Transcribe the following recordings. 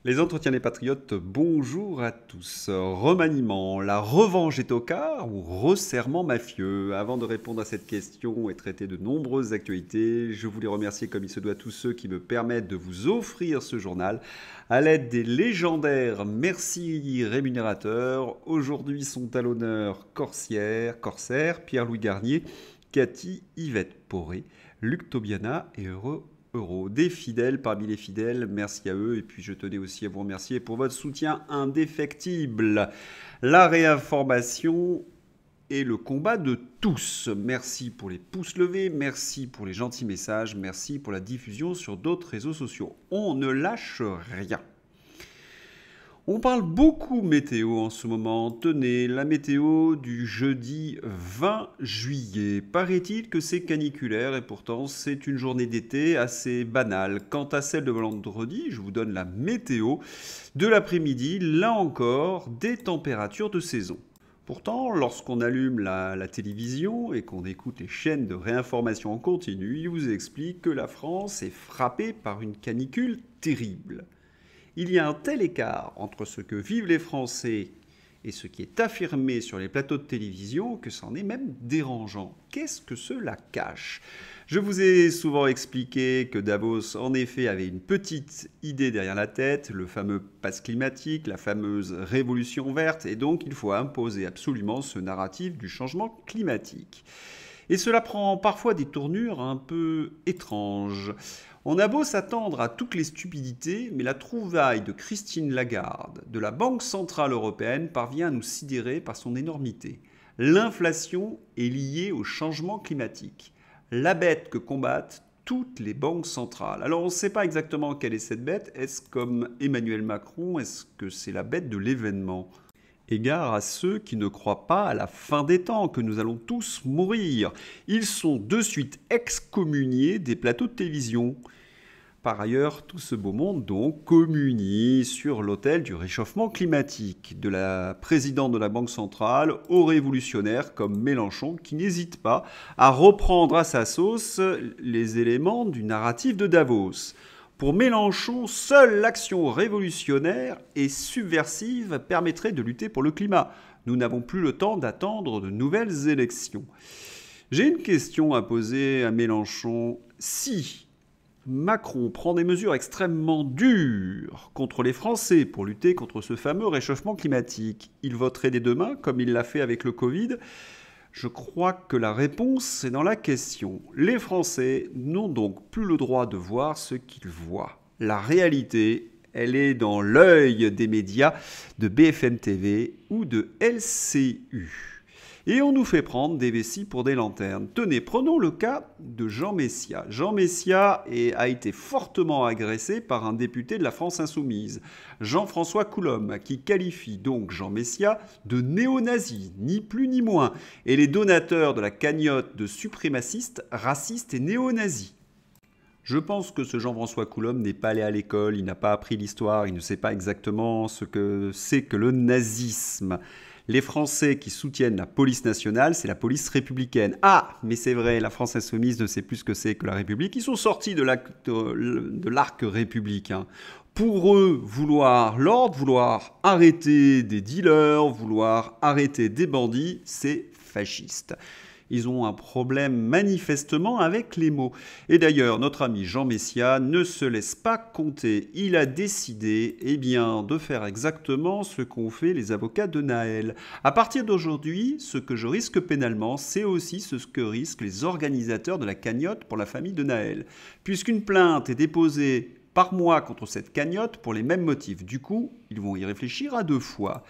Les entretiens des patriotes, bonjour à tous. Remaniement, la revanche est au quart ou resserrement mafieux? Avant de répondre à cette question et traiter de nombreuses actualités, je voulais remercier comme il se doit tous ceux qui me permettent de vous offrir ce journal à l'aide des légendaires merci rémunérateurs. Aujourd'hui sont à l'honneur Corsaire, Pierre-Louis Garnier, Cathy, Yvette Poré, Luc Tobiana et Heureux Euro. Des fidèles parmi les fidèles, merci à eux. Et puis je tenais aussi à vous remercier pour votre soutien indéfectible. La réinformation et le combat de tous. Merci pour les pouces levés, merci pour les gentils messages, merci pour la diffusion sur d'autres réseaux sociaux. On ne lâche rien. On parle beaucoup météo en ce moment. Tenez, la météo du jeudi 20 juillet. Paraît-il que c'est caniculaire et pourtant c'est une journée d'été assez banale. Quant à celle de vendredi, je vous donne la météo de l'après-midi. Là encore, des températures de saison. Pourtant, lorsqu'on allume la télévision et qu'on écoute les chaînes de réinformation en continu, ils vous expliquent que la France est frappée par une canicule terrible. Il y a un tel écart entre ce que vivent les Français et ce qui est affirmé sur les plateaux de télévision que c'en est même dérangeant. Qu'est-ce que cela cache? Je vous ai souvent expliqué que Davos, en effet, avait une petite idée derrière la tête, le fameux pass climatique, la fameuse révolution verte, et donc il faut imposer absolument ce narratif du changement climatique. Et cela prend parfois des tournures un peu étranges. On a beau s'attendre à toutes les stupidités, mais la trouvaille de Christine Lagarde, de la Banque Centrale Européenne, parvient à nous sidérer par son énormité. L'inflation est liée au changement climatique. La bête que combattent toutes les banques centrales. Alors on ne sait pas exactement quelle est cette bête. Est-ce comme Emmanuel Macron? Est-ce que c'est la bête de l'événement? Égard à ceux qui ne croient pas à la fin des temps, que nous allons tous mourir. Ils sont de suite excommuniés des plateaux de télévision. Par ailleurs, tout ce beau monde donc communie sur l'autel du réchauffement climatique, de la présidente de la Banque centrale aux révolutionnaires comme Mélenchon qui n'hésite pas à reprendre à sa sauce les éléments du narratif de Davos. Pour Mélenchon, seule l'action révolutionnaire et subversive permettrait de lutter pour le climat. Nous n'avons plus le temps d'attendre de nouvelles élections. J'ai une question à poser à Mélenchon. Si Macron prend des mesures extrêmement dures contre les Français pour lutter contre ce fameux réchauffement climatique, il voterait dès demain comme il l'a fait avec le Covid? Je crois que la réponse est dans la question. Les Français n'ont donc plus le droit de voir ce qu'ils voient. La réalité, elle est dans l'œil des médias de BFM TV ou de LCU. Et on nous fait prendre des vessies pour des lanternes. Tenez, prenons le cas de Jean Messia. Jean Messia a été fortement agressé par un député de la France Insoumise, Jean-François Coulombe, qui qualifie donc Jean Messia de néo-nazi, ni plus ni moins, et les donateurs de la cagnotte de suprémacistes, racistes et néo-nazis. Je pense que ce Jean-François Coulombe n'est pas allé à l'école, il n'a pas appris l'histoire, il ne sait pas exactement ce que c'est que le nazisme. Les Français qui soutiennent la police nationale, c'est la police républicaine. Ah, mais c'est vrai, la France insoumise ne sait plus ce que c'est que la République. Ils sont sortis de l'arc républicain. Pour eux, vouloir l'ordre, vouloir arrêter des dealers, vouloir arrêter des bandits, c'est fasciste. Ils ont un problème manifestement avec les mots. Et d'ailleurs, notre ami Jean Messia ne se laisse pas compter. Il a décidé de faire exactement ce qu'ont fait les avocats de Naël. À partir d'aujourd'hui, ce que je risque pénalement, c'est aussi ce que risquent les organisateurs de la cagnotte pour la famille de Naël. Puisqu'une plainte est déposée par mois contre cette cagnotte pour les mêmes motifs. Du coup, ils vont y réfléchir à deux fois.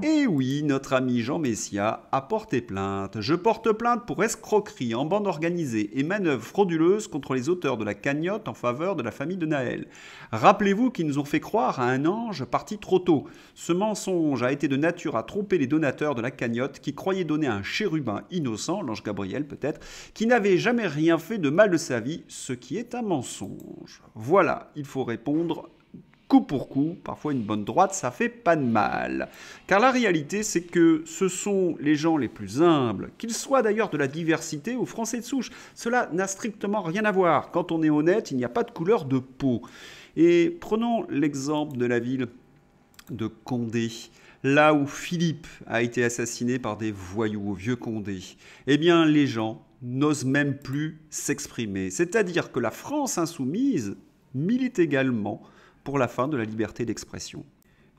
Et oui, notre ami Jean Messia a porté plainte. Je porte plainte pour escroquerie en bande organisée et manœuvre frauduleuse contre les auteurs de la cagnotte en faveur de la famille de Naël. Rappelez-vous qu'ils nous ont fait croire à un ange parti trop tôt. Ce mensonge a été de nature à tromper les donateurs de la cagnotte qui croyaient donner à un chérubin innocent, l'ange Gabriel peut-être, qui n'avait jamais rien fait de mal de sa vie, ce qui est un mensonge. Voilà, il faut répondre coup pour coup, parfois une bonne droite, ça fait pas de mal. Car la réalité, c'est que ce sont les gens les plus humbles, qu'ils soient d'ailleurs de la diversité ou français de souche. Cela n'a strictement rien à voir. Quand on est honnête, il n'y a pas de couleur de peau. Et prenons l'exemple de la ville de Condé, là où Philippe a été assassiné par des voyous au vieux Condé. Eh bien, les gens n'osent même plus s'exprimer. C'est-à-dire que la France insoumise milite également pour la fin de la liberté d'expression.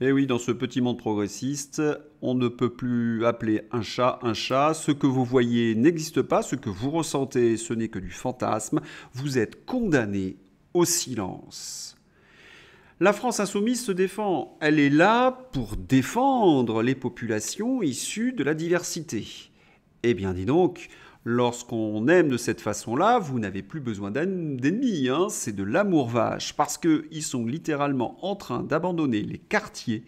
Et oui, dans ce petit monde progressiste, on ne peut plus appeler un chat un chat. Ce que vous voyez n'existe pas, ce que vous ressentez, ce n'est que du fantasme. Vous êtes condamné au silence. La France insoumise se défend. Elle est là pour défendre les populations issues de la diversité. Eh bien, dis donc, lorsqu'on aime de cette façon-là, vous n'avez plus besoin d'ennemis, hein, c'est de l'amour vache, parce qu'ils sont littéralement en train d'abandonner les quartiers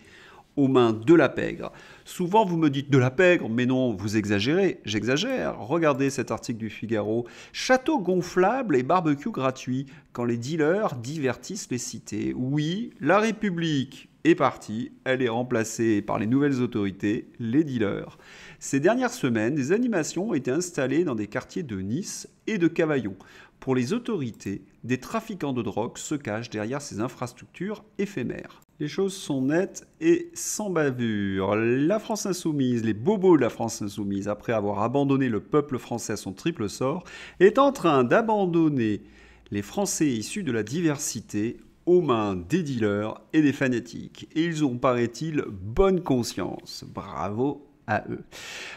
aux mains de la pègre. Souvent, vous me dites de la pègre, mais non, vous exagérez. J'exagère. Regardez cet article du Figaro. Château gonflable et barbecue gratuit quand les dealers divertissent les cités. Oui, la République est partie. Elle est remplacée par les nouvelles autorités, les dealers. Ces dernières semaines, des animations ont été installées dans des quartiers de Nice et de Cavaillon. Pour les autorités, des trafiquants de drogue se cachent derrière ces infrastructures éphémères. Les choses sont nettes et sans bavure. La France insoumise, les bobos de la France insoumise, après avoir abandonné le peuple français à son triple sort, est en train d'abandonner les Français issus de la diversité aux mains des dealers et des fanatiques. Et ils ont, paraît-il, bonne conscience. Bravo à eux.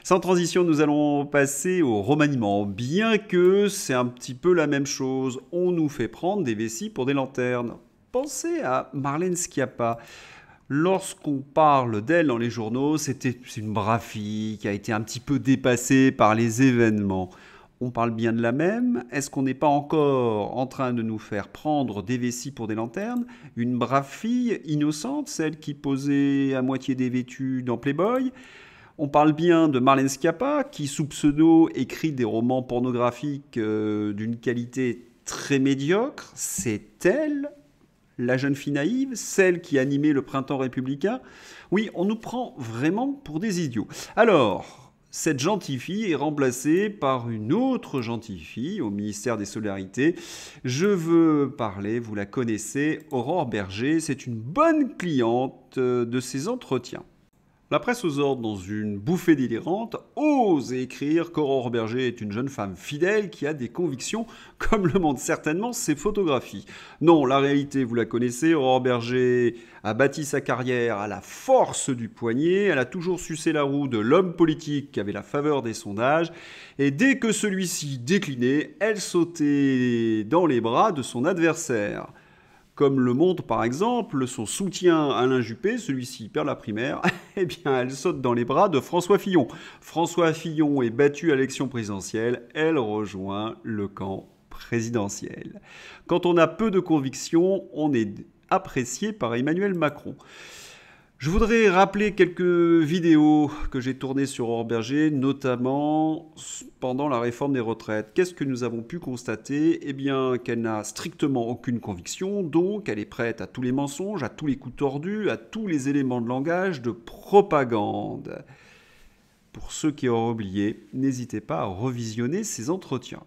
Sans transition, nous allons passer au remaniement. Bien que c'est un petit peu la même chose, on nous fait prendre des vessies pour des lanternes. Pensez à Marlène Schiappa. Lorsqu'on parle d'elle dans les journaux, c'est une brave fille qui a été un petit peu dépassée par les événements. On parle bien de la même? Est-ce qu'on n'est pas encore en train de nous faire prendre des vessies pour des lanternes? Une brave fille innocente, celle qui posait à moitié dévêtue dans Playboy? On parle bien de Marlène Schiappa, qui sous pseudo écrit des romans pornographiques d'une qualité très médiocre. C'est elle, la jeune fille naïve, celle qui animait le printemps républicain? Oui, on nous prend vraiment pour des idiots. Alors, cette gentille fille est remplacée par une autre gentille fille au ministère des Solidarités. Je veux parler, vous la connaissez, Aurore Berger. C'est une bonne cliente de ces entretiens. La presse aux ordres, dans une bouffée délirante, ose écrire qu'Aurore Berger est une jeune femme fidèle qui a des convictions, comme le montrent certainement ses photographies. Non, la réalité, vous la connaissez, Aurore Berger a bâti sa carrière à la force du poignet, elle a toujours sucé la roue de l'homme politique qui avait la faveur des sondages, et dès que celui-ci déclinait, elle sautait dans les bras de son adversaire. Comme le montre par exemple son soutien à Alain Juppé, celui-ci perd la primaire, eh bien elle saute dans les bras de François Fillon. François Fillon est battu à l'élection présidentielle, elle rejoint le camp présidentiel. Quand on a peu de convictions, on est apprécié par Emmanuel Macron. Je voudrais rappeler quelques vidéos que j'ai tournées sur Aurore Berger, notamment pendant la réforme des retraites. Qu'est-ce que nous avons pu constater? Eh bien, qu'elle n'a strictement aucune conviction, donc elle est prête à tous les mensonges, à tous les coups tordus, à tous les éléments de langage de propagande. Pour ceux qui auraient oublié, n'hésitez pas à revisionner ces entretiens.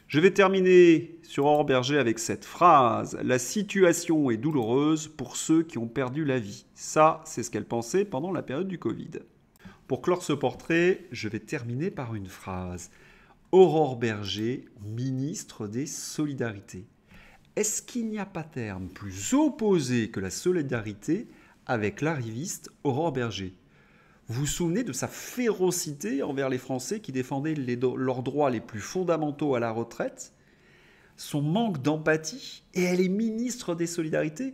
Je vais terminer sur Aurore Berger avec cette phrase. La situation est douloureuse pour ceux qui ont perdu la vie. Ça, c'est ce qu'elle pensait pendant la période du Covid. Pour clore ce portrait, je vais terminer par une phrase. Aurore Berger, ministre des Solidarités. Est-ce qu'il n'y a pas terme plus opposé que la solidarité avec l'arriviste Aurore Berger? Vous vous souvenez de sa férocité envers les Français qui défendaient leurs droits les plus fondamentaux à la retraite? Son manque d'empathie? Et elle est ministre des Solidarités?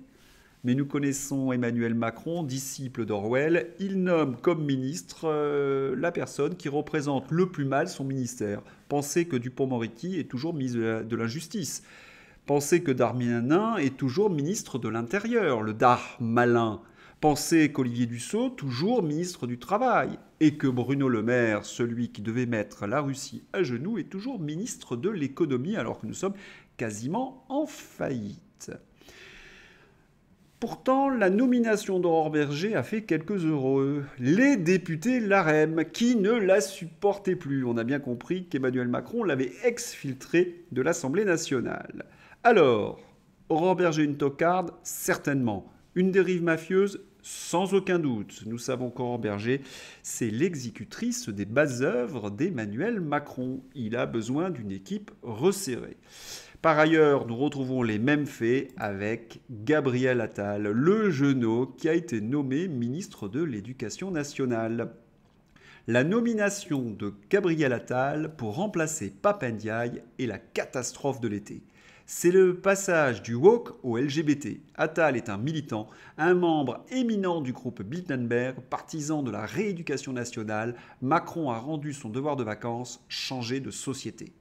Mais nous connaissons Emmanuel Macron, disciple d'Orwell. Il nomme comme ministre la personne qui représente le plus mal son ministère. Pensez que Dupond-Moretti est toujours ministre de la Justice. Pensez que Darmanin est toujours ministre de l'Intérieur, le Darmalin. Pensez qu'Olivier Dussopt, toujours ministre du Travail, et que Bruno Le Maire, celui qui devait mettre la Russie à genoux, est toujours ministre de l'Économie, alors que nous sommes quasiment en faillite. Pourtant, la nomination d'Aurore Berger a fait quelques heureux. Les députés LaREM, qui ne la supportaient plus. On a bien compris qu'Emmanuel Macron l'avait exfiltrée de l'Assemblée nationale. Alors, Aurore Berger, une tocarde? Certainement. Une dérive mafieuse? Sans aucun doute. Nous savons qu'Aurore Berger, c'est l'exécutrice des basses œuvres d'Emmanuel Macron. Il a besoin d'une équipe resserrée. Par ailleurs, nous retrouvons les mêmes faits avec Gabriel Attal, le genou qui a été nommé ministre de l'Éducation nationale. La nomination de Gabriel Attal pour remplacer Pape Ndiaye est la catastrophe de l'été. C'est le passage du woke au LGBT. Attal est un militant, un membre éminent du groupe Bilderberg, partisan de la rééducation nationale. Macron a rendu son devoir de vacances, changer de société.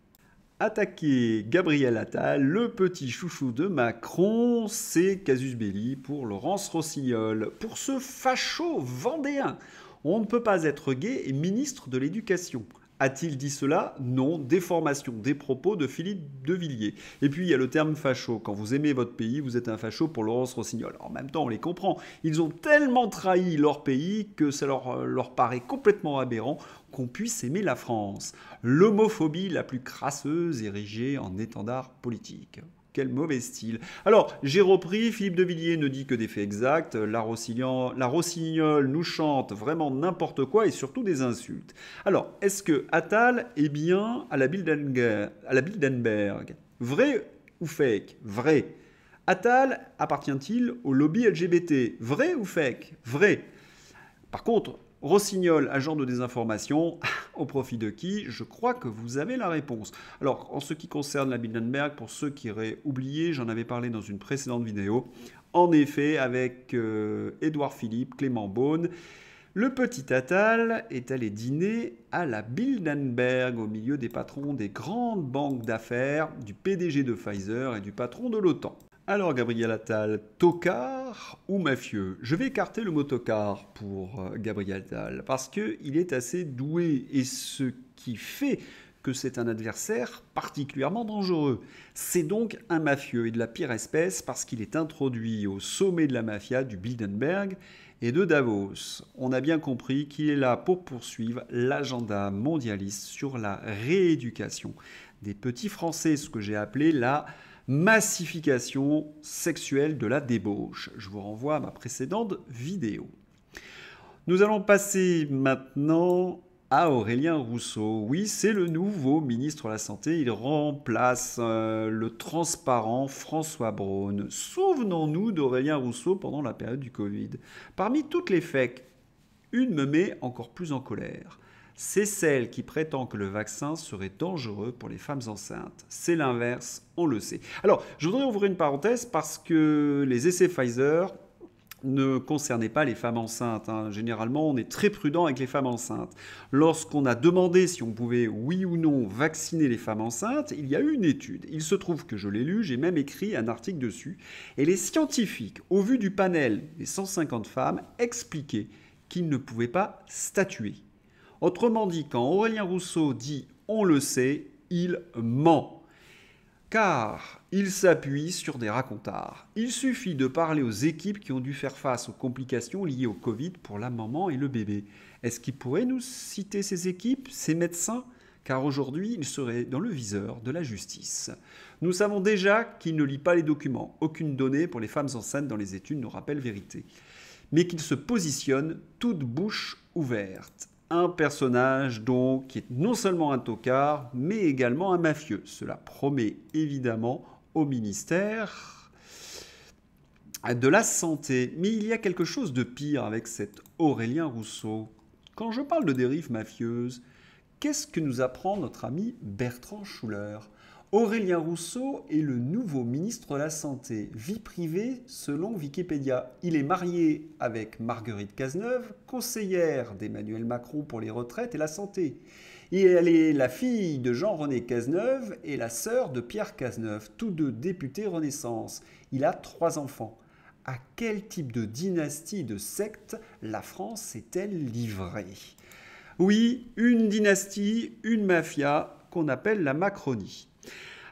Attaquer Gabriel Attal, le petit chouchou de Macron, c'est casus belli pour Laurence Rossignol. Pour ce facho vendéen, on ne peut pas être gay et ministre de l'Éducation. A-t-il dit cela? Non, déformation des propos de Philippe de Villiers. Et puis il y a le terme facho. Quand vous aimez votre pays, vous êtes un facho pour Laurence Rossignol. En même temps, on les comprend. Ils ont tellement trahi leur pays que ça leur paraît complètement aberrant qu'on puisse aimer la France. L'homophobie la plus crasseuse érigée en étendard politique. Quel mauvais style. Alors, j'ai repris, Philippe de Villiers ne dit que des faits exacts, la Rossignol nous chante vraiment n'importe quoi et surtout des insultes. Alors, est-ce que Attal est bien à la Bilderberg? Vrai ou fake? Vrai. Attal appartient-il au lobby LGBT? Vrai ou fake? Vrai. Par contre, Rossignol, agent de désinformation, au profit de qui? Je crois que vous avez la réponse. Alors, en ce qui concerne la Bilderberg, pour ceux qui auraient oublié, j'en avais parlé dans une précédente vidéo. En effet, avec Édouard Philippe, Clément Beaune, le petit Attal est allé dîner à la Bilderberg au milieu des patrons des grandes banques d'affaires, du PDG de Pfizer et du patron de l'OTAN. Alors Gabriel Attal, tocard ou mafieux? Je vais écarter le mot tocard pour Gabriel Attal parce qu'il est assez doué et ce qui fait que c'est un adversaire particulièrement dangereux. C'est donc un mafieux et de la pire espèce parce qu'il est introduit au sommet de la mafia du Bilderberg et de Davos. On a bien compris qu'il est là pour poursuivre l'agenda mondialiste sur la rééducation des petits Français, ce que j'ai appelé la massification sexuelle de la débauche. Je vous renvoie à ma précédente vidéo. Nous allons passer maintenant à Aurélien Rousseau. Oui, c'est le nouveau ministre de la Santé. Il remplace le transparent François Braun. Souvenons-nous d'Aurélien Rousseau pendant la période du Covid. Parmi toutes les fakes, une me met encore plus en colère. C'est celle qui prétend que le vaccin serait dangereux pour les femmes enceintes. C'est l'inverse, on le sait. Alors, je voudrais ouvrir une parenthèse parce que les essais Pfizer ne concernaient pas les femmes enceintes. Généralement, on est très prudent avec les femmes enceintes. Lorsqu'on a demandé si on pouvait, oui ou non, vacciner les femmes enceintes, il y a eu une étude. Il se trouve que je l'ai lu, j'ai même écrit un article dessus. Et les scientifiques, au vu du panel des 150 femmes, expliquaient qu'ils ne pouvaient pas statuer. Autrement dit, quand Aurélien Rousseau dit « on le sait », il ment. Car il s'appuie sur des racontards. Il suffit de parler aux équipes qui ont dû faire face aux complications liées au Covid pour la maman et le bébé. Est-ce qu'il pourrait nous citer ces équipes, ces médecins? Car aujourd'hui, il serait dans le viseur de la justice. Nous savons déjà qu'il ne lit pas les documents. Aucune donnée pour les femmes enceintes dans les études ne rappelle vérité. Mais qu'il se positionne toute bouche ouverte. Un personnage donc qui est non seulement un tocard, mais également un mafieux. Cela promet évidemment au ministère de la Santé. Mais il y a quelque chose de pire avec cet Aurélien Rousseau. Quand je parle de dérive mafieuse, qu'est-ce que nous apprend notre ami Bertrand Schuller? Aurélien Rousseau est le nouveau ministre de la Santé. Vie privée selon Wikipédia. Il est marié avec Marguerite Cazeneuve, conseillère d'Emmanuel Macron pour les retraites et la santé. Et elle est la fille de Jean-René Cazeneuve et la sœur de Pierre Cazeneuve, tous deux députés Renaissance. Il a 3 enfants. À quel type de dynastie, de secte la France s'est-elle livrée? Oui, une dynastie, une mafia qu'on appelle la Macronie.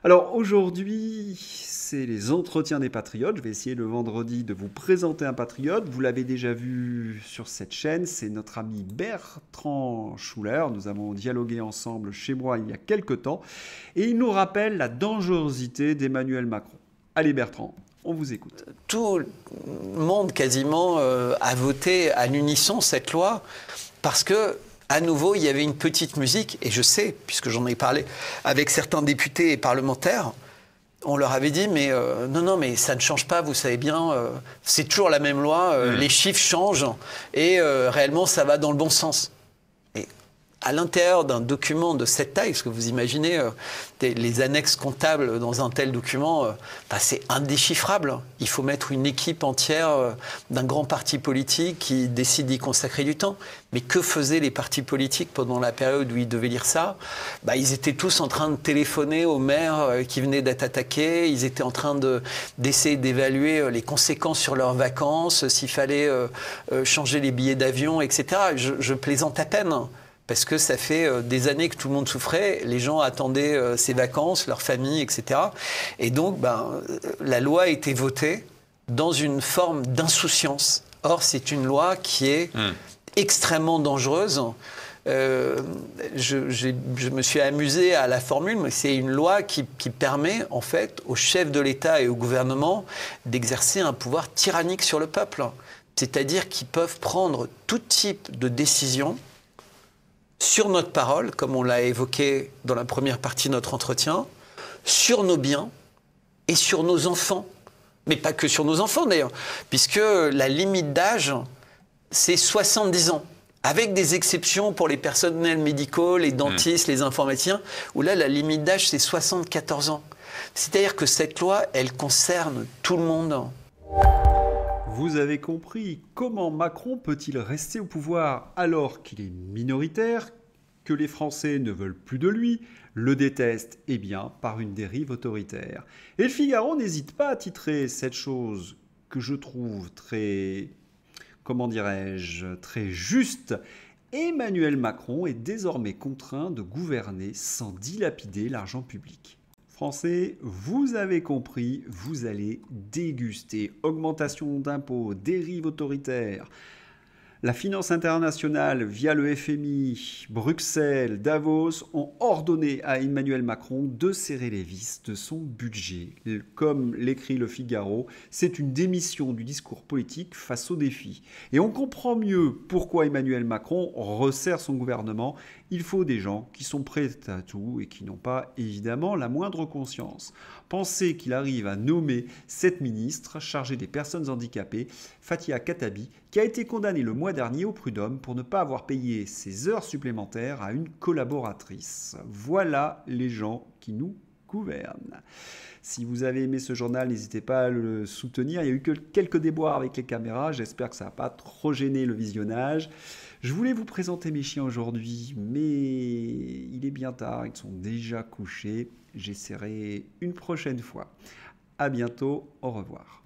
Alors aujourd'hui, c'est les entretiens des patriotes. Je vais essayer le vendredi de vous présenter un patriote. Vous l'avez déjà vu sur cette chaîne, c'est notre ami Bertrand Schuller. Nous avons dialogué ensemble chez moi il y a quelque temps. Et il nous rappelle la dangerosité d'Emmanuel Macron. Allez Bertrand, on vous écoute. Tout le monde quasiment a voté à l'unisson cette loi parce que, à nouveau, il y avait une petite musique, et je sais, puisque j'en ai parlé avec certains députés et parlementaires, on leur avait dit, mais non, mais ça ne change pas, vous savez bien, c'est toujours la même loi, les chiffres changent, et réellement, ça va dans le bon sens. Et à l'intérieur d'un document de cette taille, parce que vous imaginez les annexes comptables dans un tel document, c'est indéchiffrable. Il faut mettre une équipe entière d'un grand parti politique qui décide d'y consacrer du temps. Mais que faisaient les partis politiques pendant la période où ils devaient lire ça? Ils étaient tous en train de téléphoner aux maires qui venaient d'être attaqués. Ils étaient en train d'essayer d'évaluer les conséquences sur leurs vacances, s'il fallait changer les billets d'avion, etc. Je plaisante à peine. Parce que ça fait des années que tout le monde souffrait, les gens attendaient ces vacances, leur famille, etc. Et donc, la loi a été votée dans une forme d'insouciance. Or, c'est une loi qui est extrêmement dangereuse. Je me suis amusé à la formule, mais c'est une loi qui permet, en fait, aux chefs de l'État et au gouvernement d'exercer un pouvoir tyrannique sur le peuple. C'est-à-dire qu'ils peuvent prendre tout type de décision sur notre parole, comme on l'a évoqué dans la première partie de notre entretien, sur nos biens et sur nos enfants. Mais pas que sur nos enfants d'ailleurs, puisque la limite d'âge, c'est 70 ans. Avec des exceptions pour les personnels médicaux, les dentistes, les informaticiens, où là, la limite d'âge, c'est 74 ans. C'est-à-dire que cette loi, elle concerne tout le monde. Vous avez compris comment Macron peut-il rester au pouvoir alors qu'il est minoritaire, que les Français ne veulent plus de lui, le détestent, par une dérive autoritaire. Et le Figaro n'hésite pas à titrer cette chose que je trouve très, très juste. Emmanuel Macron est désormais contraint de gouverner sans dilapider l'argent public. Français, vous avez compris, vous allez déguster augmentation d'impôts, dérive autoritaire. La finance internationale, via le FMI, Bruxelles, Davos, ont ordonné à Emmanuel Macron de serrer les vis de son budget. Comme l'écrit le Figaro, c'est une démission du discours politique face aux défis. Et on comprend mieux pourquoi Emmanuel Macron resserre son gouvernement. Il faut des gens qui sont prêts à tout et qui n'ont pas évidemment la moindre conscience. Pensez qu'il arrive à nommer cette ministre chargée des personnes handicapées, Fatia Khattabi, qui a été condamnée le mois dernier au prud'homme pour ne pas avoir payé ses heures supplémentaires à une collaboratrice. Voilà les gens qui nous gouvernent. Si vous avez aimé ce journal, n'hésitez pas à le soutenir. Il y a eu que quelques déboires avec les caméras. J'espère que ça n'a pas trop gêné le visionnage. Je voulais vous présenter mes chiens aujourd'hui, mais il est bien tard. Ils sont déjà couchés. J'essaierai une prochaine fois. À bientôt. Au revoir.